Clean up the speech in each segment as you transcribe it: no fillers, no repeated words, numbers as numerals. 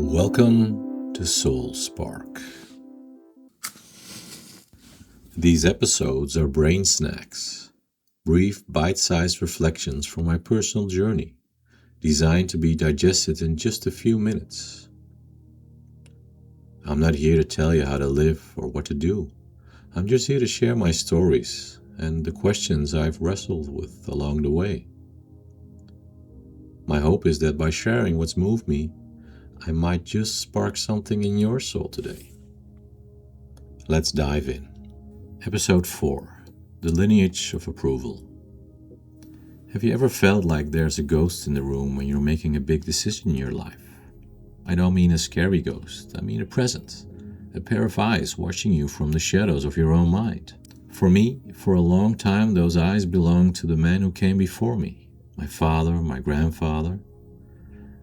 Welcome to Soul Spark. These episodes are brain snacks, brief bite-sized reflections from my personal journey, designed to be digested in just a few minutes. I'm not here to tell you how to live or what to do. I'm just here to share my stories and the questions I've wrestled with along the way. My hope is that by sharing what's moved me, I might just spark something in your soul today. Let's dive in. Episode 4. The Lineage of Approval. Have you ever felt like there's a ghost in the room when you're making a big decision in your life? I don't mean a scary ghost, I mean a presence, a pair of eyes watching you from the shadows of your own mind. For me, for a long time, those eyes belonged to the men who came before me, my father, my grandfather,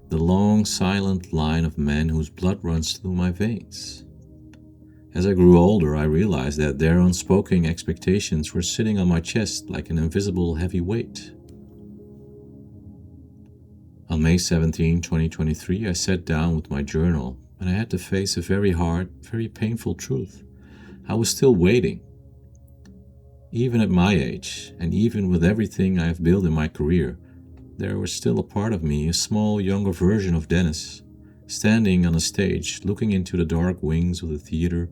the long, silent line of men whose blood runs through my veins. As I grew older, I realized that their unspoken expectations were sitting on my chest like an invisible heavy weight. On May 17, 2023, I sat down with my journal and I had to face a very hard, very painful truth. I was still waiting. Even at my age, and even with everything I have built in my career, there was still a part of me, a small, younger version of Dennis, standing on a stage, looking into the dark wings of the theater,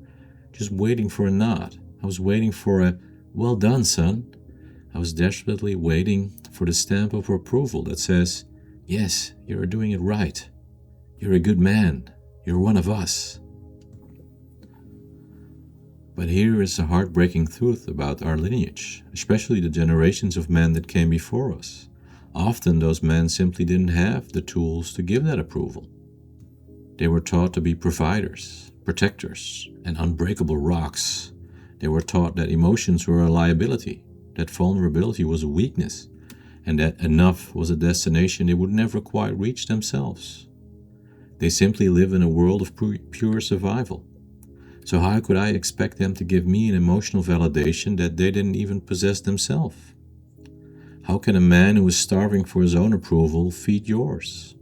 just waiting for a nod. I was waiting for a, "Well done, son." I was desperately waiting for the stamp of approval that says, "Yes, you're doing it right. You're a good man. You're one of us." But here is a heartbreaking truth about our lineage, especially the generations of men that came before us. Often those men simply didn't have the tools to give that approval. They were taught to be providers, protectors, and unbreakable rocks. They were taught that emotions were a liability, that vulnerability was a weakness, and that enough was a destination they would never quite reach themselves. They simply lived in a world of pure survival. So how could I expect them to give me an emotional validation that they didn't even possess themselves? How can a man who is starving for his own approval feed yours?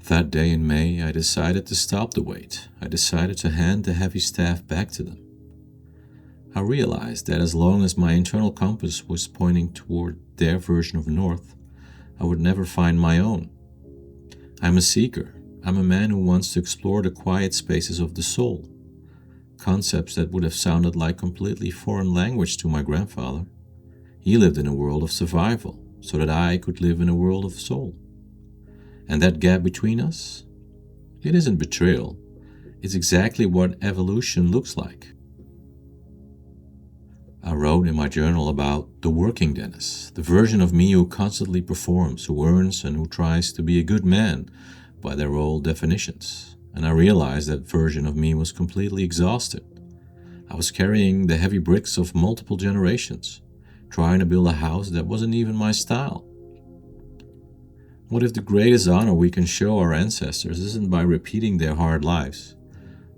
That day in May, I decided to stop the wait. I decided to hand the heavy staff back to them. I realized that as long as my internal compass was pointing toward their version of north, I would never find my own. I'm a seeker. I'm a man who wants to explore the quiet spaces of the soul. Concepts that would have sounded like completely foreign language to my grandfather. He lived in a world of survival, so that I could live in a world of soul. And that gap between us? It isn't betrayal. It's exactly what evolution looks like. I wrote in my journal about the working Dennis, the version of me who constantly performs, who earns, and who tries to be a good man by their old definitions. And I realized that version of me was completely exhausted. I was carrying the heavy bricks of multiple generations, trying to build a house that wasn't even my style. What if the greatest honor we can show our ancestors isn't by repeating their hard lives,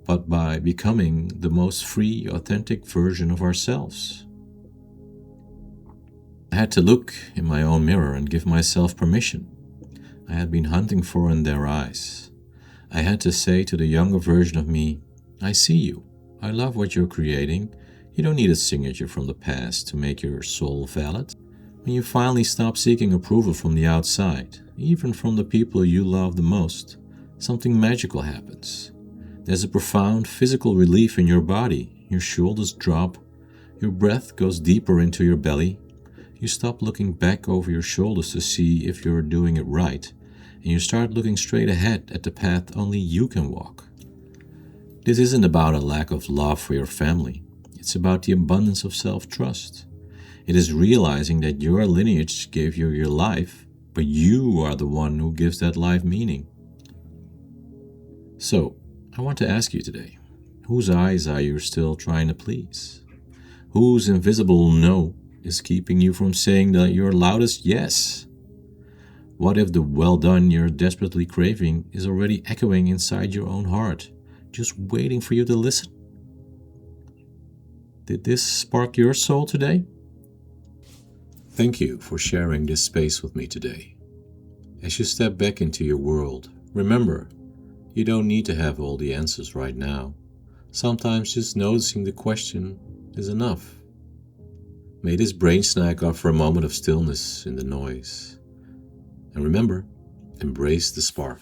but by becoming the most free, authentic version of ourselves? I had to look in my own mirror and give myself permission. I had been hunting for in their eyes. I had to say to the younger version of me, "I see you. I love what you're creating. You don't need a signature from the past to make your soul valid." When you finally stop seeking approval from the outside, even from the people you love the most, something magical happens. There's a profound physical relief in your body. Your shoulders drop. Your breath goes deeper into your belly. You stop looking back over your shoulders to see if you're doing it right, and you start looking straight ahead at the path only you can walk. This isn't about a lack of love for your family. It's about the abundance of self-trust. It is realizing that your lineage gave you your life, but you are the one who gives that life meaning. So, I want to ask you today, whose eyes are you still trying to please? Whose invisible no is keeping you from saying that your loudest yes? What if the "well done" you're desperately craving is already echoing inside your own heart, just waiting for you to listen? Did this spark your soul today? Thank you for sharing this space with me today. As you step back into your world, remember, you don't need to have all the answers right now. Sometimes just noticing the question is enough. May this brain snack offer a moment of stillness in the noise. And remember, embrace the spark.